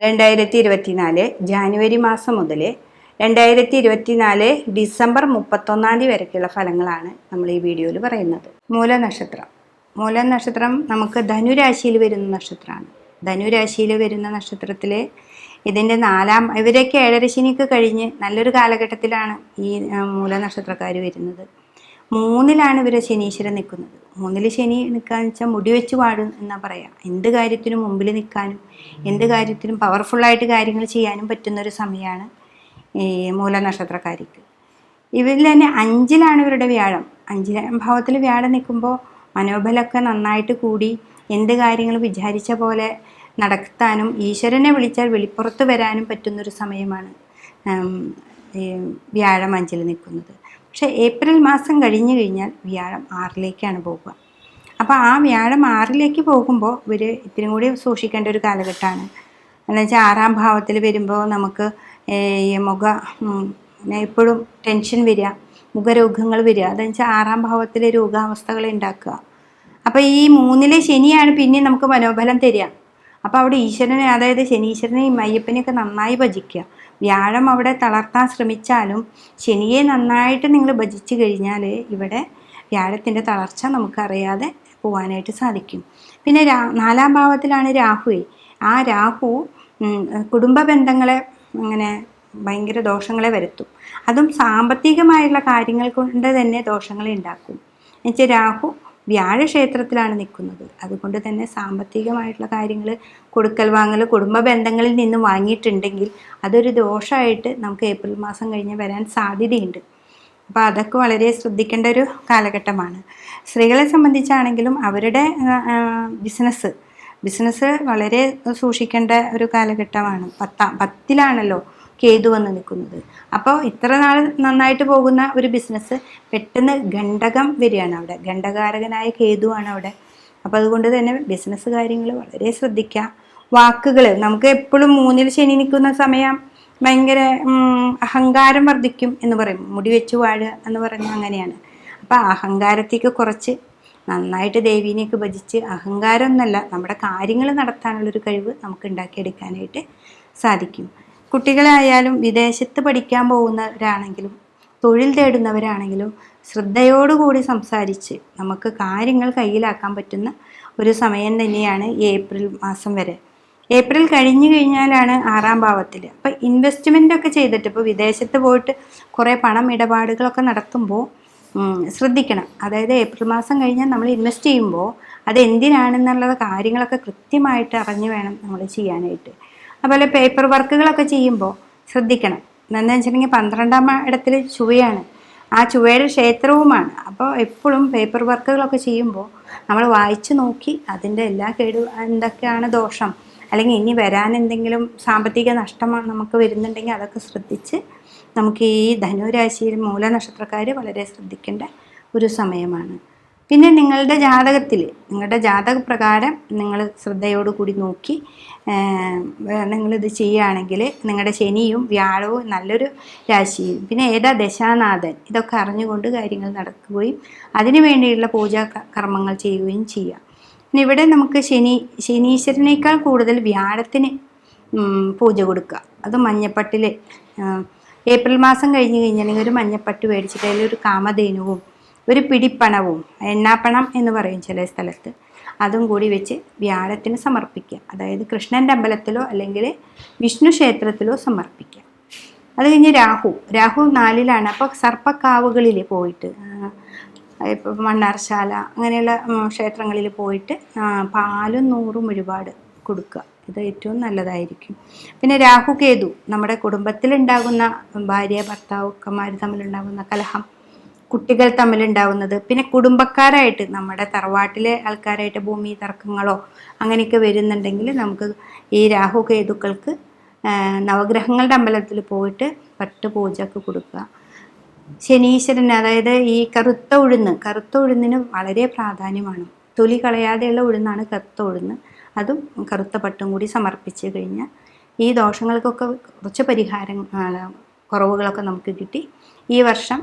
2024 ജാനുവരി മാസം മുതൽ 2024 ഡിസംബർ 31 വരെയുള്ള ഫലങ്ങളാണ് നമ്മൾ ഈ വീഡിയോയിൽ പറയുന്നത്. മൂലനക്ഷത്രം നമുക്ക് ധനുരാശിയിൽ വരുന്ന നക്ഷത്രമാണ്. ധനുരാശിയിൽ വരുന്ന നക്ഷത്രത്തിൽ ഇതിൻ്റെ ഇവരൊക്കെ ഏഴരശനിക്ക് കഴിഞ്ഞ് നല്ലൊരു കാലഘട്ടത്തിലാണ് ഈ മൂലനക്ഷത്രക്കാർ വരുന്നത്. 3-ലാണ് ഇവരെ ശനീശ്വരൻ നിൽക്കുന്നത്. 3-ൽ ശനി നിൽക്കാന്ന് വെച്ചാൽ മുടി വെച്ച് പാടും എന്നാ പറയാം. എന്ത് കാര്യത്തിനും മുമ്പിൽ നിൽക്കാനും എന്ത് കാര്യത്തിനും പവർഫുള്ളായിട്ട് കാര്യങ്ങൾ ചെയ്യാനും പറ്റുന്നൊരു സമയമാണ് ഈ മൂലനക്ഷത്രക്കാരിക്ക്. ഇവരിൽ തന്നെ 5-ലാണ് ഇവരുടെ വ്യാഴം. 5-ാം ഭാവത്തിൽ വ്യാഴം നിൽക്കുമ്പോൾ മനോബലമൊക്കെ നന്നായിട്ട് കൂടി എന്ത് കാര്യങ്ങൾ വിചാരിച്ച പോലെ നടത്താനും ഈശ്വരനെ വിളിച്ചാൽ വെളിപ്പുറത്ത് വരാനും പറ്റുന്നൊരു സമയമാണ് വ്യാഴം 5-ൽ നിൽക്കുന്നത്. പക്ഷേ ഏപ്രിൽ മാസം കഴിഞ്ഞു കഴിഞ്ഞാൽ വ്യാഴം 6-ലേക്കാണ് പോകുക. അപ്പോൾ ആ വ്യാഴം 6-ലേക്ക് പോകുമ്പോൾ ഇവർ ഇത്തിരി കൂടി സൂക്ഷിക്കേണ്ട ഒരു കാലഘട്ടമാണ്. എന്ന് വെച്ചാൽ 6-ാം ഭാവത്തിൽ വരുമ്പോൾ നമുക്ക് എപ്പോഴും ടെൻഷൻ വരിക, മുഖരോഗങ്ങൾ വരിക. അതെന്ന് വെച്ചാൽ 6-ാം ഭാവത്തിലെ രോഗാവസ്ഥകൾ ഉണ്ടാക്കുക. അപ്പോൾ ഈ 3-ലെ ശനിയാണ് പിന്നെ നമുക്ക് മനോബലം തരിക. അപ്പോൾ അവിടെ ഈശ്വരനെ, അതായത് ശനീശ്വരനെയും അയ്യപ്പനെയൊക്കെ നന്നായി ഭജിക്കുക. വ്യാഴം അവിടെ തളർത്താൻ ശ്രമിച്ചാലും ശനിയെ നന്നായിട്ട് നിങ്ങൾ ഭജിച്ചു കഴിഞ്ഞാൽ ഇവിടെ വ്യാഴത്തിൻ്റെ തളർച്ച നമുക്കറിയാതെ പോകാനായിട്ട് സാധിക്കും. പിന്നെ 4-ാം ഭാവത്തിലാണ് രാഹുവേ. ആ രാഹു കുടുംബ ബന്ധങ്ങളെ അങ്ങനെ ഭയങ്കര ദോഷങ്ങളെ വരുത്തും. അതും സാമ്പത്തികമായുള്ള കാര്യങ്ങൾ കൊണ്ട് തന്നെ ദോഷങ്ങളെ ഉണ്ടാക്കും. എന്നുവെച്ചാൽ രാഹു വ്യാഴക്ഷേത്രത്തിലാണ് നിൽക്കുന്നത്. അതുകൊണ്ട് തന്നെ സാമ്പത്തികമായിട്ടുള്ള കാര്യങ്ങൾ, കൊടുക്കൽ വാങ്ങൽ, കുടുംബ ബന്ധങ്ങളിൽ നിന്ന് വാങ്ങിയിട്ടുണ്ടെങ്കിൽ അതൊരു ദോഷമായിട്ട് നമുക്ക് ഏപ്രിൽ മാസം കഴിഞ്ഞ് വരാൻ സാധ്യതയുണ്ട്. അപ്പോൾ അതൊക്കെ വളരെ ശ്രദ്ധിക്കേണ്ട ഒരു കാലഘട്ടമാണ്. സ്ത്രീകളെ സംബന്ധിച്ചാണെങ്കിലും അവരുടെ ബിസിനസ് വളരെ സൂക്ഷിക്കേണ്ട ഒരു കാലഘട്ടമാണ്. 10-ലാണല്ലോ കേതു വന്ന് നിൽക്കുന്നത്. അപ്പോൾ ഇത്ര നാൾ നന്നായിട്ട് പോകുന്ന ഒരു ബിസിനസ് പെട്ടെന്ന് ഗണ്ഡകം വരികയാണ്. അവിടെ ഗണ്ഡകാരകനായ കേതുവാണ് അവിടെ. അപ്പോൾ അതുകൊണ്ട് തന്നെ ബിസിനസ് കാര്യങ്ങൾ വളരെ ശ്രദ്ധിക്കുക. വാക്കുകൾ, നമുക്ക് എപ്പോഴും 3-ൽ ശനി നിൽക്കുന്ന സമയം ഭയങ്കര അഹങ്കാരം വർദ്ധിക്കും എന്ന് പറയും. മുടി വെച്ച് വാഴുക എന്ന് പറഞ്ഞാൽ അങ്ങനെയാണ്. അപ്പോൾ അഹങ്കാരത്തേക്ക് കുറച്ച് നന്നായിട്ട് ദേവീനെയൊക്കെ ഭജിച്ച്, അഹങ്കാരം എന്നല്ല, നമ്മുടെ കാര്യങ്ങൾ നടത്താനുള്ളൊരു കഴിവ് നമുക്ക് ഉണ്ടാക്കിയെടുക്കാനായിട്ട് സാധിക്കും. കുട്ടികളായാലും വിദേശത്ത് പഠിക്കാൻ പോകുന്നവരാണെങ്കിലും തൊഴിൽ തേടുന്നവരാണെങ്കിലും ശ്രദ്ധയോടുകൂടി സംസാരിച്ച് നമുക്ക് കാര്യങ്ങൾ കയ്യിലാക്കാൻ പറ്റുന്ന ഒരു സമയം തന്നെയാണ് ഏപ്രിൽ മാസം വരെ. ഏപ്രിൽ കഴിഞ്ഞു കഴിഞ്ഞാലാണ് 6-ാം ഭാവത്തിൽ. അപ്പോൾ ഇൻവെസ്റ്റ്മെൻ്റൊക്കെ ചെയ്തിട്ട് ഇപ്പോൾ വിദേശത്ത് പോയിട്ട് കുറേ പണം ഇടപാടുകളൊക്കെ നടത്തുമ്പോൾ ശ്രദ്ധിക്കണം. അതായത് ഏപ്രിൽ മാസം കഴിഞ്ഞാൽ നമ്മൾ ഇൻവെസ്റ്റ് ചെയ്യുമ്പോൾ അത് എന്തിനാണെന്നുള്ള കാര്യങ്ങളൊക്കെ കൃത്യമായിട്ട് അറിഞ്ഞു വേണം നമ്മൾ ചെയ്യാനായിട്ട്. അതുപോലെ പേപ്പർ വർക്കുകളൊക്കെ ചെയ്യുമ്പോൾ ശ്രദ്ധിക്കണം. എന്താണെന്ന് വെച്ചിട്ടുണ്ടെങ്കിൽ 12-ാം ഇടത്തിൽ ചുവയാണ്, ആ ചുവയുടെ ക്ഷേത്രവുമാണ്. അപ്പോൾ എപ്പോഴും പേപ്പർ വർക്കുകളൊക്കെ ചെയ്യുമ്പോൾ നമ്മൾ വായിച്ച് നോക്കി അതിൻ്റെ എല്ലാ എന്തൊക്കെയാണ് ദോഷം, അല്ലെങ്കിൽ ഇനി വരാൻ എന്തെങ്കിലും സാമ്പത്തിക നഷ്ടമാണ് നമുക്ക് വരുന്നുണ്ടെങ്കിൽ അതൊക്കെ ശ്രദ്ധിച്ച് നമുക്ക് ഈ ധനുരാശിയിൽ മൂലനക്ഷത്രക്കാർ വളരെ ശ്രദ്ധിക്കേണ്ട ഒരു സമയമാണ്. പിന്നെ നിങ്ങളുടെ ജാതകപ്രകാരം നിങ്ങൾ ശ്രദ്ധയോടുകൂടി നോക്കി നിങ്ങളിത് ചെയ്യുകയാണെങ്കിൽ നിങ്ങളുടെ ശനിയും വ്യാഴവും നല്ലൊരു രാശിയും, പിന്നെ ഏതാ ദശാനാഥൻ, ഇതൊക്കെ അറിഞ്ഞുകൊണ്ട് കാര്യങ്ങൾ നടക്കുകയും അതിനു വേണ്ടിയുള്ള പൂജാ കർമ്മങ്ങൾ ചെയ്യുകയും ചെയ്യാം. പിന്നെ ഇവിടെ നമുക്ക് ശനീശ്വരനേക്കാൾ കൂടുതൽ വ്യാഴത്തിന് പൂജ കൊടുക്കുക. അത് മഞ്ഞപ്പട്ടിൽ ഏപ്രിൽ മാസം കഴിഞ്ഞ് കഴിഞ്ഞാൽ ഒരു മഞ്ഞപ്പട്ട് മേടിച്ചിട്ട് അതിലൊരു കാമധേനുവും ഒരു പിടിപ്പണവും, എണ്ണാപ്പണം എന്ന് പറയും ചില സ്ഥലത്ത്, അതും കൂടി വെച്ച് വ്യാഴത്തിന് സമർപ്പിക്കുക. അതായത് കൃഷ്ണൻ്റെ അമ്പലത്തിലോ അല്ലെങ്കിൽ വിഷ്ണു ക്ഷേത്രത്തിലോ സമർപ്പിക്കുക. അത് കഴിഞ്ഞ് രാഹു 4-ലാണ്. അപ്പോൾ സർപ്പക്കാവുകളിൽ പോയിട്ട്, ഇപ്പോൾ മണ്ണാർശാല അങ്ങനെയുള്ള ക്ഷേത്രങ്ങളിൽ പോയിട്ട് പാലും 100 വഴിപാട് കൊടുക്കുക. ഇത് ഏറ്റവും നല്ലതായിരിക്കും. പിന്നെ രാഹു കേതു നമ്മുടെ കുടുംബത്തിലുണ്ടാകുന്ന ഭാര്യ ഭർത്താക്കന്മാർ തമ്മിലുണ്ടാകുന്ന കലഹം, കുട്ടികൾ തമ്മിലുണ്ടാവുന്നത്, പിന്നെ കുടുംബക്കാരായിട്ട് നമ്മുടെ തറവാട്ടിലെ ആൾക്കാരായിട്ട് ഭൂമി തർക്കങ്ങളോ അങ്ങനെയൊക്കെ വരുന്നുണ്ടെങ്കിൽ നമുക്ക് ഈ രാഹു കേതുക്കൾക്ക് നവഗ്രഹങ്ങളുടെ അമ്പലത്തിൽ പോയിട്ട് പൂജയൊക്കെ കൊടുക്കുക. ശനീശ്വരൻ, അതായത് ഈ കറുത്ത ഉഴുന്നിന് വളരെ പ്രാധാന്യമാണ്. തൊലി കളയാതെയുള്ള ഉഴുന്നാണ് കറുത്ത ഉഴുന്ന്. അതും കറുത്ത പട്ടും കൂടി സമർപ്പിച്ച് കഴിഞ്ഞാൽ ഈ ദോഷങ്ങൾക്കൊക്കെ കുറച്ച് കുറവുകളൊക്കെ നമുക്ക് കിട്ടി ഈ വർഷം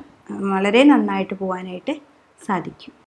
വളരെ നന്നായിട്ട് പോകാനായിട്ട് സാധിക്കും.